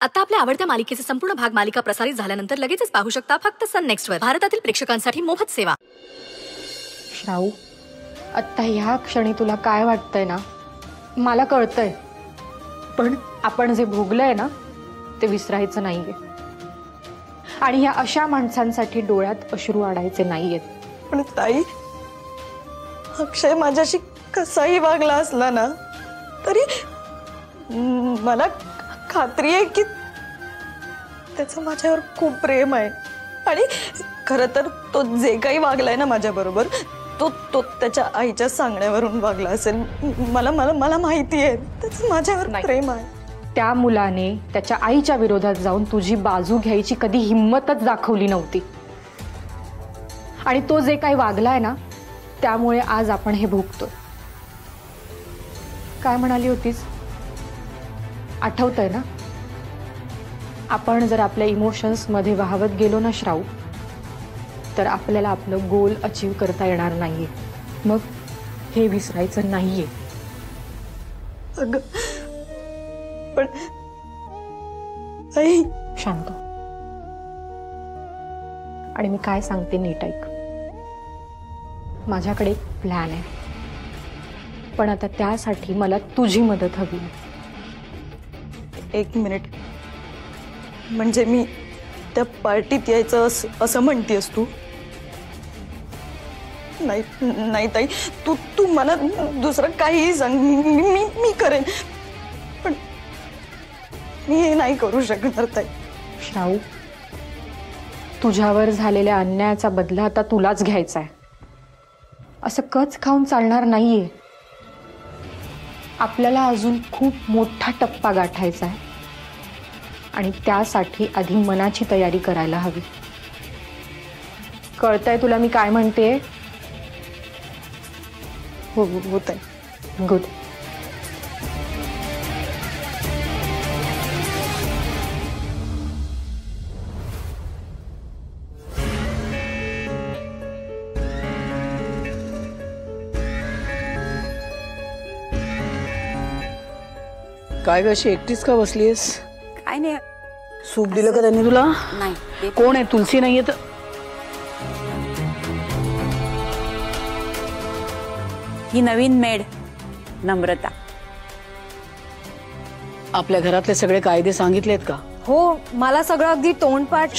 आता आपल्या आवडत्या मालिकेचे संपूर्ण भाग मालिका प्रसारित झाल्यानंतर लगेचच पाहू शकता फक्त सन नेक्स्टवर. भारतातील प्रेक्षकांसाठी मोफत सेवा. श्राऊ, आता ह्या क्षणी तुला काय वाटतंय ना, मला कळतंय, पण आपण जे भोगलंय ना ते विसरायचं नाहीये. आणि ह्या अशा माणसांसाठी डोळ्यात अश्रू आडायचे नाहीयेत. पण ताई, अक्षय माझ्याशी कसाही वागला असला ना तरी मला खात्री आहे की त्याचं माझ्यावर खूप प्रेम आहे. आणि खरं तर तो जे काही वागलाय ना माझ्या बरोबर, तो त्याच्या आईच्या सांगण्यावरून वागला असेल. मला मला मला माहिती आहे त्याचं माझ्यावर प्रेम आहे. त्या मुलाने त्याच्या आईच्या विरोधात जाऊन तुझी बाजू घ्यायची कधी हिम्मतच दाखवली नव्हती. आणि तो जे काही वागलाय ना त्यामुळे आज आपण हे भोगतोय. काय म्हणाली होतीस, आठवतंय ना? आपण जर आपल्या इमोशन्स मध्ये वाहवत गेलो ना श्राऊ, तर आपल्याला आपलं गोल अचीव करता येणार नाहीये. मग हे विसरायचं नाहीये. अगं पण आई, शांत. आणि मी काय सांगते नीट ऐक. माझ्याकडे एक प्लॅन आहे, पण आता त्यासाठी मला तुझी मदत हवी. एक मिनिट, म्हणजे मी त्या पार्टीत यायचं असं म्हणतेस तू? नाही नाही ताई, तू मला दुसरं काहीही सांग, मी करेन, पण मी हे नाही करू शकणार ताई. श्राऊ, तुझ्यावर झालेल्या अन्यायाचा बदला आता तुलाच घ्यायचा आहे. असं कच खाऊन चालणार नाहीये. आपल्याला अजून खूप मोठा टप्पा गाठायचा आहे आणि त्यासाठी आधी मनाची तयारी करायला हवी. कळतंय तुला मी काय म्हणते? हो होत आहे. गुड. काय कशी एकटीच का बसलीस? काय नाही. सूप दिलं का त्यांनी तुला? नाही. कोण आहे? तुलसी नाहीये तर? ही नवीन मेड नम्रता. आपल्या घरातले सगळे कायदे सांगितलेत का? हो, मला सगळं अगदी तोंडपाठ.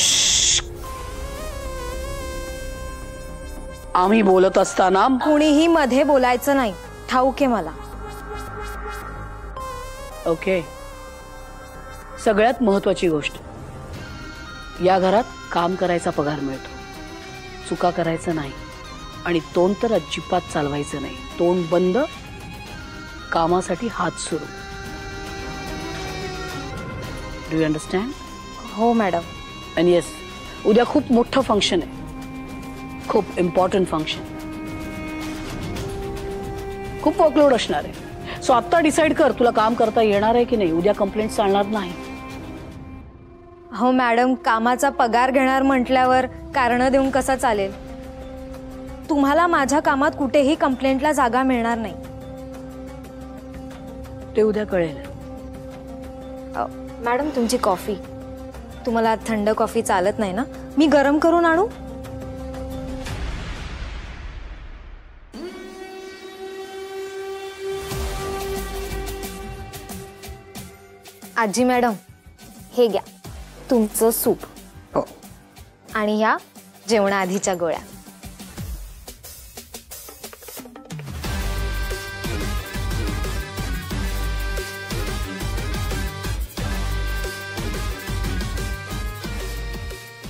आम्ही बोलत असताना कुणीही मध्ये बोलायचं नाही, ठाऊक आहे मला. ओके. सगळ्यात महत्वाची गोष्ट, या घरात काम करायचा पगार मिळतो, चुका करायचं नाही आणि तोंड तर अजिबात चालवायचं नाही. तोंड बंद, कामासाठी हात सुरू. Do you understand? हो मॅडम. आणि येस, उद्या खूप मोठं फंक्शन आहे, खूप इम्पॉर्टंट फंक्शन, खूप वर्कलोड असणार आहे. सो आता डिसाइड कर, तुला काम करता येणार आहे की नाही. उद्या कंप्लेंट चालणार नाही. हो मॅडम, कामाचा पगार घेणार म्हटल्यावर कारण देऊन कसा चालेल? तुम्हाला माझ्या कामात कुठेही कंप्लेंटला जागा मिळणार नाही. ते उद्या कळेल. मॅडम, तुमची कॉफी. तुम्हाला थंड कॉफी चालत नाही ना? मी गरम करून आणू? आजी मॅडम, हे घ्या तुमचं सूप. हो. आणि ह्या जेवणाआधीच्या गोळ्या.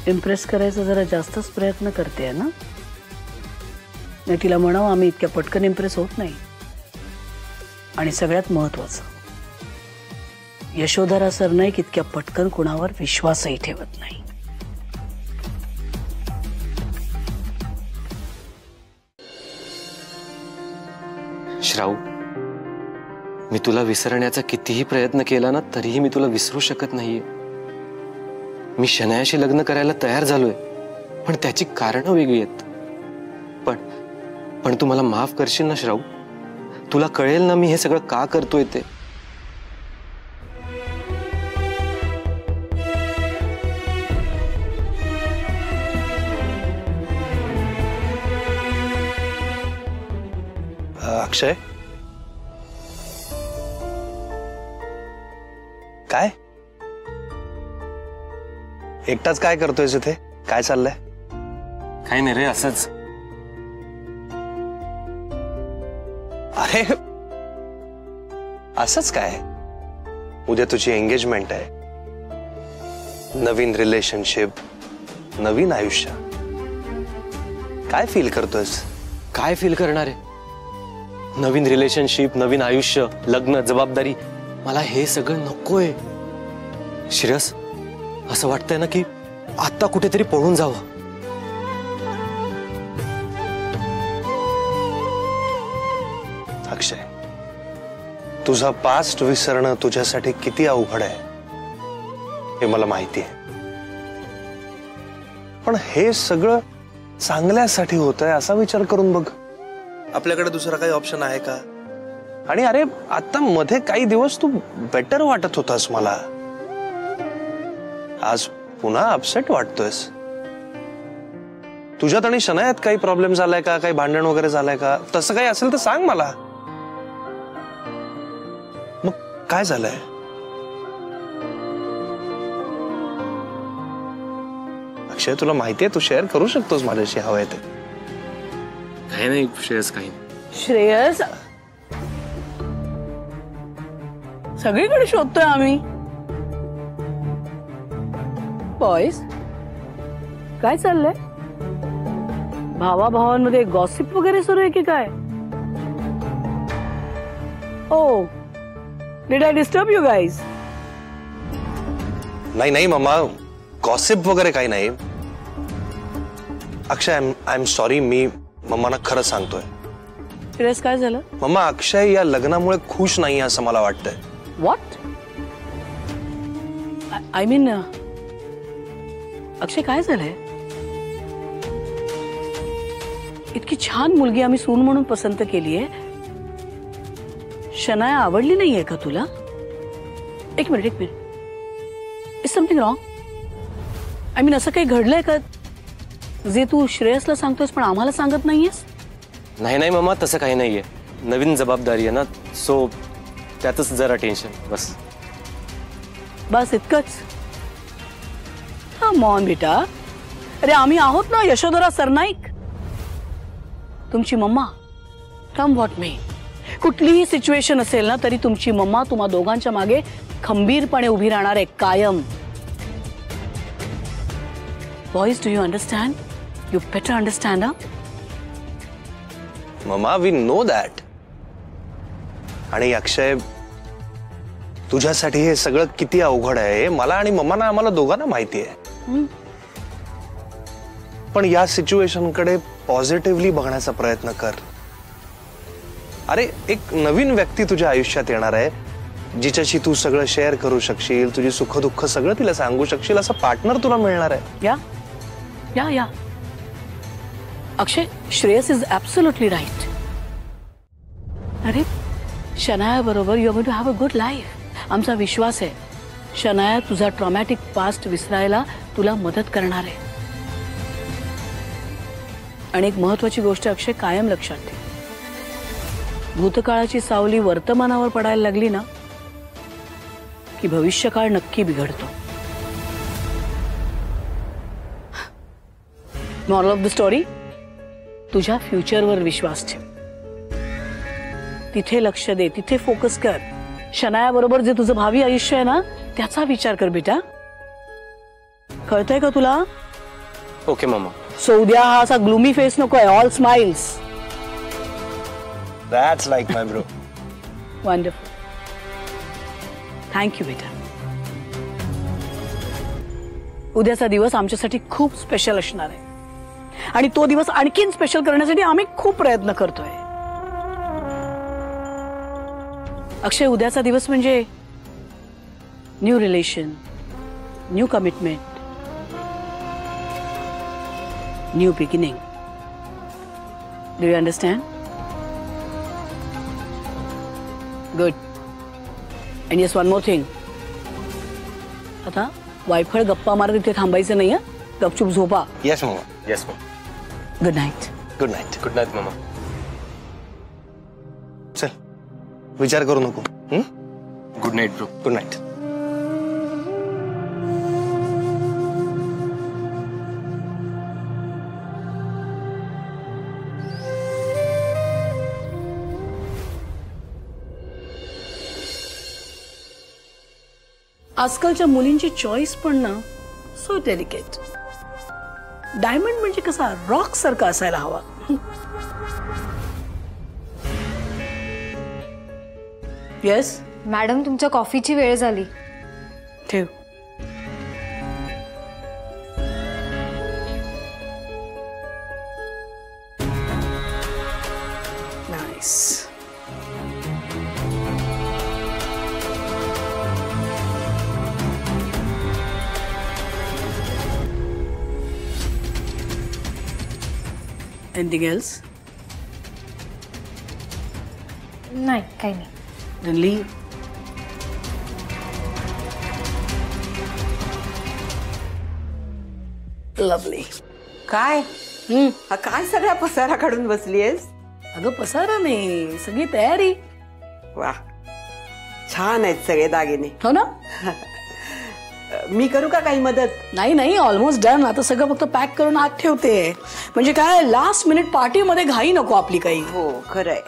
इम्प्रेस करायचा जरा जास्तच प्रयत्न करते ना. नाही, तिला म्हणावं आम्ही इतक्या पटकन इम्प्रेस होत नाही. आणि सगळ्यात महत्वाचं, यशोधरा सरनाईक इतक्या पटकन कुणावर विश्वासही ठेवत नाही. श्राऊ, मी तुला विसरण्याचा कितीही प्रयत्न केला ना तरीही मी तुला विसरू शकत नाहीये. मी शनायाशी लग्न करायला तयार झालोय, पण त्याची कारणं वेगळी आहेत. पण तू मला माफ करशील ना श्राऊ? तुला कळेल ना मी हे सगळं का करतोय ते. अक्षय, काय एकटाच काय करतोयस इथे? काय चाललंय? काही नाही रे, असंच. अरे असंच काय, उद्या तुझी एंगेजमेंट आहे, नवीन रिलेशनशिप, नवीन आयुष्य. काय फील करतोयस? काय फील करणार आहे? नवीन रिलेशनशिप, नवीन आयुष्य, लग्न, जबाबदारी, मला हे सगळं नकोय. श्रेयस, असं वाटतंय ना की आता कुठेतरी पळून जावं. अक्षय, तुझा पास्ट विसरणं तुझ्यासाठी किती अवघड आहे हे मला माहिती आहे, पण हे सगळं चांगल्यासाठी होतंय असा विचार करून बघ. आपल्याकडे दुसरा काही ऑप्शन आहे का? आणि अरे आता मध्ये काही दिवस तू बेटर वाटत होतास मला, आज पुन्हा अपसेट वाटतोयस. तुझ्यात आणि शनायात काही प्रॉब्लेम झालाय का? काही भांडण वगैरे झालंय का? तसं काही असेल तर सांग मला. मग काय झालंय? अक्षय, तुला माहितीये तू शेअर करू शकतोस माझ्याशी हवंय ते. काही नाही श्रेयस, काही नाही. श्रेयस, सगळीकडे शोधतोय आम्ही. बॉयज, काय चाललंय? भावाभावांमध्ये गॉसिप वगैरे सुरू आहे की काय? Oh, did I disturb you guys? नाही नाही मम्मा, गॉसिप वगैरे काही नाही. अक्षय, आय एम सॉरी, मी मम्माना खरं सांगतोय. श्रेयस, काय झालं? मम्मा, अक्षय या लग्नामुळे खुश नाही असं मला वाटतंय. व्हॉट? आय मीन, अक्षय काय झालंय? इतकी छान मुलगी आम्ही सून म्हणून पसंत केलीये, शनाया आवडली नाहीये का तुला? एक minute, is something wrong? I mean, असं काही घडलंय का जे तू श्रेयसला सांगतोयस पण आम्हाला सांगत नाहीयेस? नाही नाही मम्मा, तसं काही नाहीये. नवीन जबाबदारी आहे ना, सो त्यातच जरा टेन्शन, बस. बस इतकंच? कम ऑन बेटा, अरे आम्ही आहोत ना, यशोधरा सरनाईक, तुमची मम्मा. कम व्हॉट मे, कुठलीही सिच्युएशन असेल ना तरी तुमची मम्मा तुम्हा दोघांच्या मागे खंबीरपणे उभी राहणार आहे कायम. Boys, do you understand? You better understand. Mamma, we know that. आणि अक्षय, तुझ्यासाठी हे सगळं किती अवघड आहे मला आणि मम्माना, आम्हाला दोघांना माहिती आहे. पण या सिच्युएशन कडे पॉझिटिव्हली बघण्याचा प्रयत्न कर. अरे, एक नवीन व्यक्ती तुझ्या आयुष्यात येणार आहे, जिच्याशी तू सगळं शेअर करू शकशील, तुझी सुख दुःख सगळं तिला सांगू शकशील, असं पार्टनर तुला मिळणार आहे. या या या Akshay, Shreyas is absolutely right. अरे, शनाया बरोबर you are going to have a good life. आमचा विश्वास आहे शनाया तुझा ट्रॉमॅटिक पास्ट विसरायला तुला मदत करणार आहे. आणि एक महत्वाची गोष्ट अक्षय, कायम लक्षात ठेव, भूतकाळाची सावली वर्तमानावर पडायला लागली ना की भविष्यकाळ नक्की बिघडतो. मॉरल ऑफ द स्टोरी, तुझ्या फ्युचरवर विश्वास ठेव, तिथे लक्ष दे, तिथे फोकस कर. शनाया बरोबर जे तुझं भावी आयुष्य आहे ना त्याचा विचार कर बेटा. कळतंय का तुला? Okay mamma. सो उद्या हा असा ग्लूमी फेस नकोय, all smiles. That's like my bro. Wonderful. Thank you बेटा. उद्याचा दिवस आमच्यासाठी खूप स्पेशल असणार आहे आणि तो दिवस आणखीन स्पेशल करण्यासाठी आम्ही खूप प्रयत्न करतोय. अक्षय, उद्याचा दिवस म्हणजे new relation, new commitment, new beginning. Do you understand? Good. And yes, one more thing. आता वायफळ गप्पा मारत इथे थांबायचं नाही. गपचूप झोपा. Yes mamma. Yes mamma. Good night. Good night. Good night mamma. विचार करू नको. Good night bro. Good night. आजकालच्या मुलींची चॉईस पण ना सो डेलिकेट. डायमंड म्हणजे कसा रॉक सारखा असायला हवा. येस मॅडम तुमच्या कॉफीची वेळ झाली. ठेव. नाईस. Anything else? नाही काही नाही. Then leave. Lovely. काय हा काय सगळा पसारा काढून बसलीयस? अगं पसारा नाही, सगळी तयारी. वा छान आहेत सगळे दागिने. हो ना. मी करू का काही मदत? नाही नाही, ऑलमोस्ट डन. आता सगळं फक्त पॅक करून आत ठेवते. म्हणजे काय लास्ट मिनिट पार्टी मध्ये घाई नको आपली काही. हो खरंय.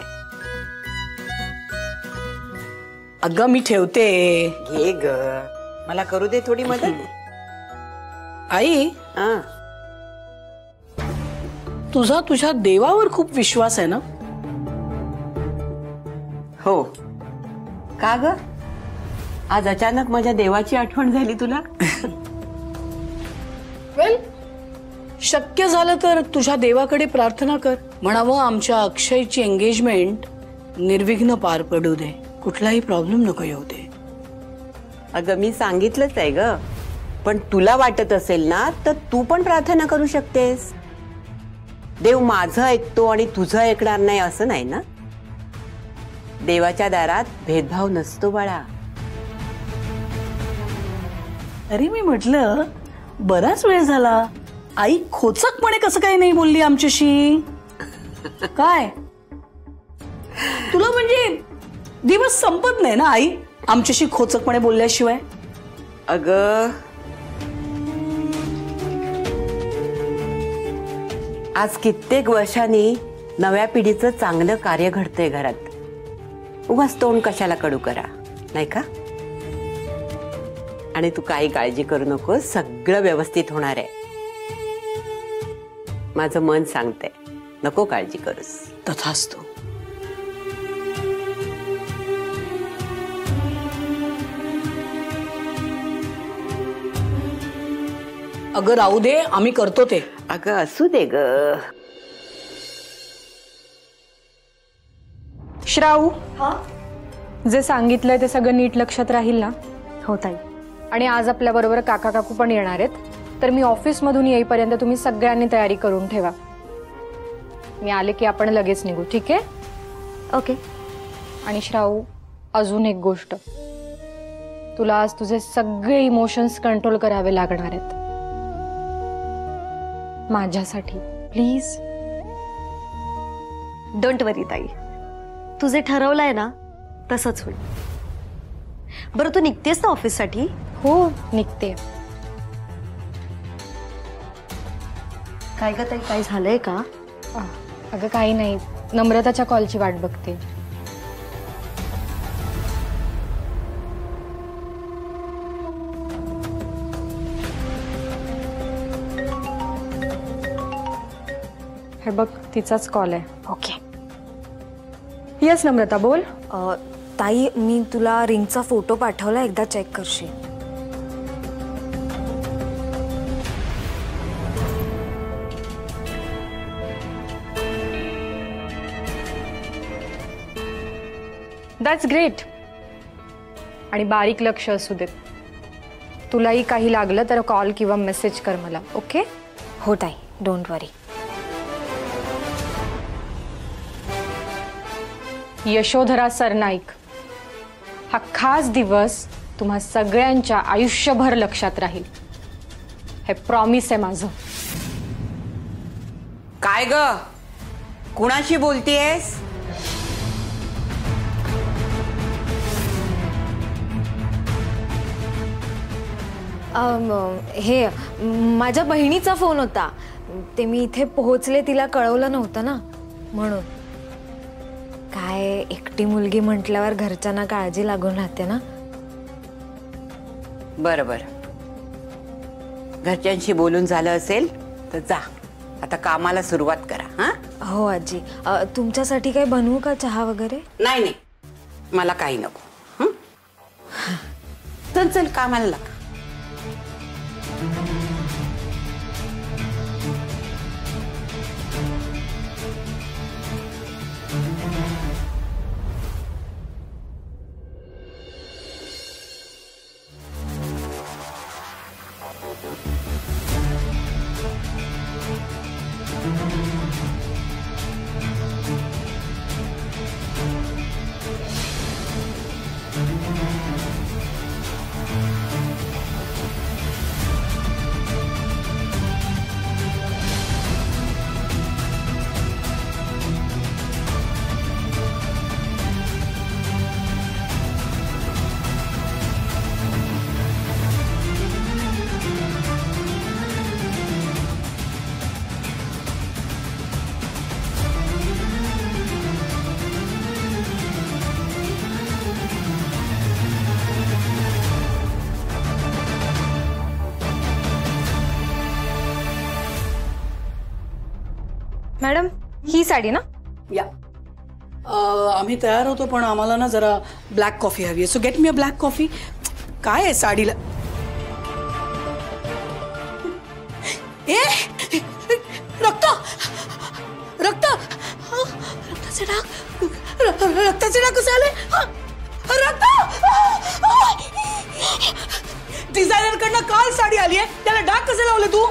अगं मी ठेवते. घे ग, मला करू दे थोडी मदत. आई हा तुझा तुझ्या देवावर खूप विश्वास आहे ना. हो का ग, आज अचानक माझ्या देवाची आठवण झाली तुला? वेल शक्य झालं तर तुझ्या देवाकडे प्रार्थना कर. म्हणावं आमच्या अक्षयची एंगेजमेंट निर्विघ्न पार पडू दे, कुठलाही प्रॉब्लेम नको येऊ दे. अगं मी सांगितलंच आहे ग, पण तुला वाटत असेल ना तर तू पण प्रार्थना करू शकतेस. देव माझं ऐकतो आणि तुझं ऐकणार नाही असं नाही ना. देवाच्या दारात भेदभाव नसतो बाळा. अरे मी म्हटलं बराच वेळ झाला, आई खोचकपणे कसं काही नाही बोलली आमच्याशी. काय तुला म्हणजे दिवस संपत नाही ना आई आमच्याशी खोचकपणे बोलल्याशिवाय. अगं आज कित्येक वर्षांनी नव्या पिढीचं चांगलं कार्य घडतंय घरात. उगाच तोंड कशाला कडू करा नाही का. आणि तू काही काळजी करू नको, सगळं व्यवस्थित होणार आहे. माझं मन सांगतंय, नको काळजी करूस. तथास्तु. अगं राहू दे, आम्ही करतो ते. अगं असू दे ग. श्राऊ जे सांगितलंय ते सगळं नीट लक्षात राहील ना. हो ताई. आणि आज आपल्या बरोबर काका काकू पण येणार आहेत, तर मी ऑफिस मधून येईपर्यंत तुम्ही सगळ्यांनी तयारी करून ठेवा. मी आले की आपण लगेच निघू. ठीक आहे? ओके. आणि श्राऊ अजून एक गोष्ट, तुला आज तुझे सगळे इमोशन्स कंट्रोल करावे लागणार आहेत माझ्यासाठी. प्लीज. डोंट वरी ताई, तुझे ठरवलंय ना तसंच होईल. बरं तू निघतेस ना ऑफिससाठी? हो निघते. काय ग ताई, काय झालंय का? अगं काही नाही, नम्रताच्या कॉलची वाट बघते. हे बघ तिचाच कॉल आहे. ओके. येस नम्रता बोल. ताई मी तुला रिंगचा फोटो पाठवला, एकदा चेक करशील? That's great. आणि बारीक लक्ष असू देत. तुलाही काही लागलं तर कॉल किंवा मेसेज कर मला. ओके? हो ताई, डोंट वरी. यशोधरा सरनाईक, हा खास दिवस तुम्हा सगळ्यांच्या आयुष्यभर लक्षात राहील. हे प्रॉमिस आहे माझं. काय ग, कुणाशी बोलतीयस? हे माझ्या बहिणीचा फोन होता. ते मी इथे पोहोचले तिला कळवलं नव्हतं ना, म्हणून. काय एकटी मुलगी म्हटल्यावर घरच्यांना काळजी लागून राहते ना. बरं बरं, घरच्यांशी बोलून झालं असेल तर जा, आता कामाला सुरुवात करा. हा हो आजी. तुमच्यासाठी काही बनवू का, चहा वगैरे? नाही नाही, मला काही नको. चल चल कामाला लाग. मॅडम, ही साडी ना? या आम्ही तयार होतो, पण आम्हाला ना जरा ब्लॅक कॉफी हवी आहे. सो गेट मी अ ब्लॅक कॉफी. काय आहे साडीला? ए रक्त रक्त रक्ताचे डाग, रक्ताचे डाग कसे आले? रक्त! डिझायनर कडनं काल साडी आली आहे, त्याला डाग कसे लावले तू?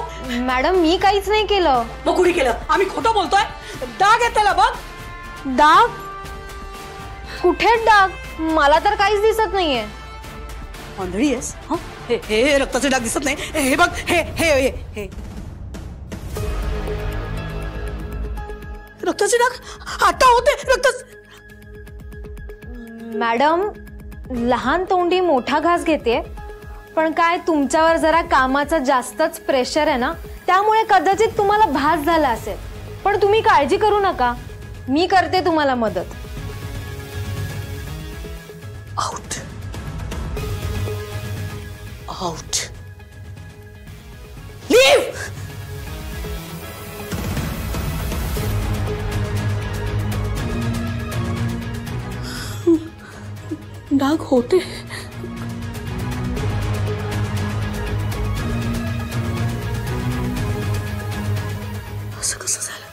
मॅडम, मी काहीच नाही केलं. मग कुणी केलं? आम्ही खोटं बोलतोय? डाग आहे त्याला, बघ. डाग? कुठे डाग? मला तर काहीच दिसत नाहीये. आंधळी आहेस? हे हे रक्ताचे डाग दिसत नाही? हे बघ, हे हे हे हे रक्ताचे डाग आता होते. रक्त. मॅडम, लहान तोंडी मोठा घास घेते, पण काय तुमच्यावर जरा कामाचा जास्तच प्रेशर आहे ना, त्यामुळे कदाचित तुम्हाला भास झाला असेल. पण तुम्ही काळजी करू नका, मी करते तुम्हाला मदत. Out out leave. डाग होते. असं कसं झालं?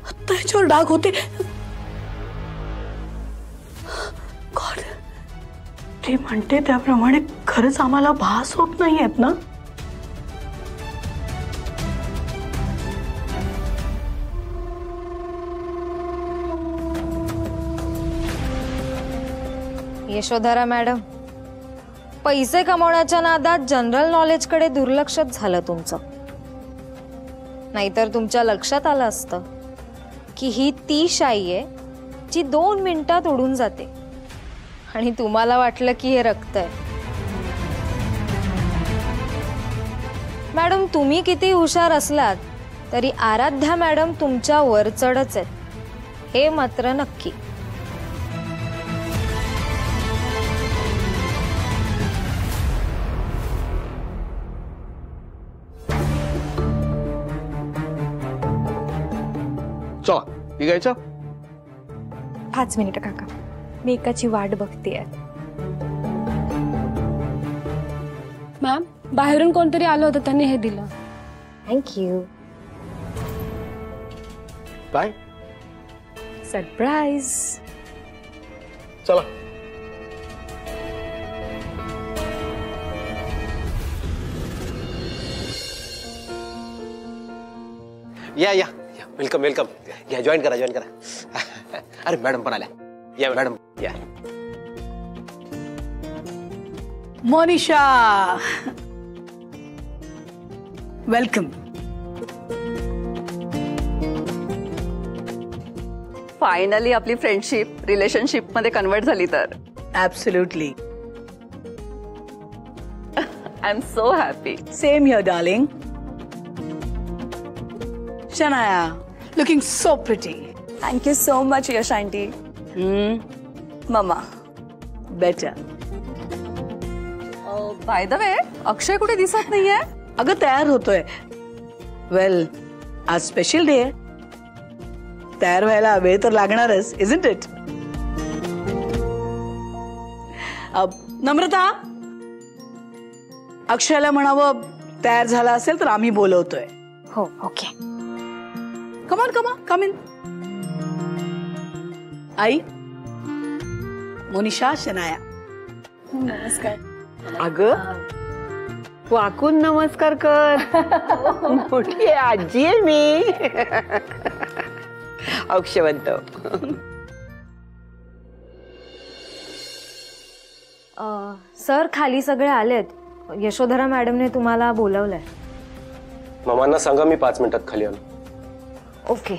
आता ह्याच्यावर डाग होते. गॉड, ते म्हणते त्याप्रमाणे खरंच आम्हाला भास होत नाहीयेत ना? यशोधरा मॅडम, पैसे कमवण्याच्या नादात जनरल नॉलेजकडे दुर्लक्षच झालं तुमचं. नाहीतर तुमच्या लक्षात आलं असतं की ही ती शाई आहे जी 2 मिनिटात उडून जाते, आणि तुम्हाला वाटलं की हे रक्त आहे. मॅडम, तुम्ही किती हुशार असलात तरी आराध्या मॅडम तुमच्या वर चढच आहेत, हे मात्र नक्की. चला निघायचं. 5 मिनिटं काका, मी एकाची वाट बघतेय. मॅम, बाहेरून कोणतरी आलं होतं, त्यांनी हे दिलं. थँक्यू. काय सरप्राईज. चला. या या वेलकम वेलकम. या जॉईन करा जॉईन करा. अरे मॅडम पण आल्या. या मॅडम या. मोनिशा, वेलकम. फायनली आपली फ्रेंडशिप रिलेशनशिप मध्ये कन्वर्ट झाली तर. Absolutely. I am so happy. Same here darling. Shanaya looking so pretty. Thank you so much Yash aunty. Mamma better. By the way Akshay कुठे दिसत नाहीये. अगं तयार होतोय. वेल आज स्पेशल डे आहे. तयार व्हायला वेळ तर लागणारच, इजंट इट? नम्रता, अक्षयला म्हणावं तयार झाला असेल तर आम्ही बोलवतोय. हो okay. Come on come on come in. आई, मोनिशा, शनाया. नमस्कार. अगं वाकून नमस्कार कर. मोठी आहे, आजी आहे मी. अक्षवंत. सर खाली सगळे आलेत. यशोधरा मॅडमने तुम्हाला बोलवलंय. मामांना सांगा मी 5 मिनिटात खाली आलो. ओके.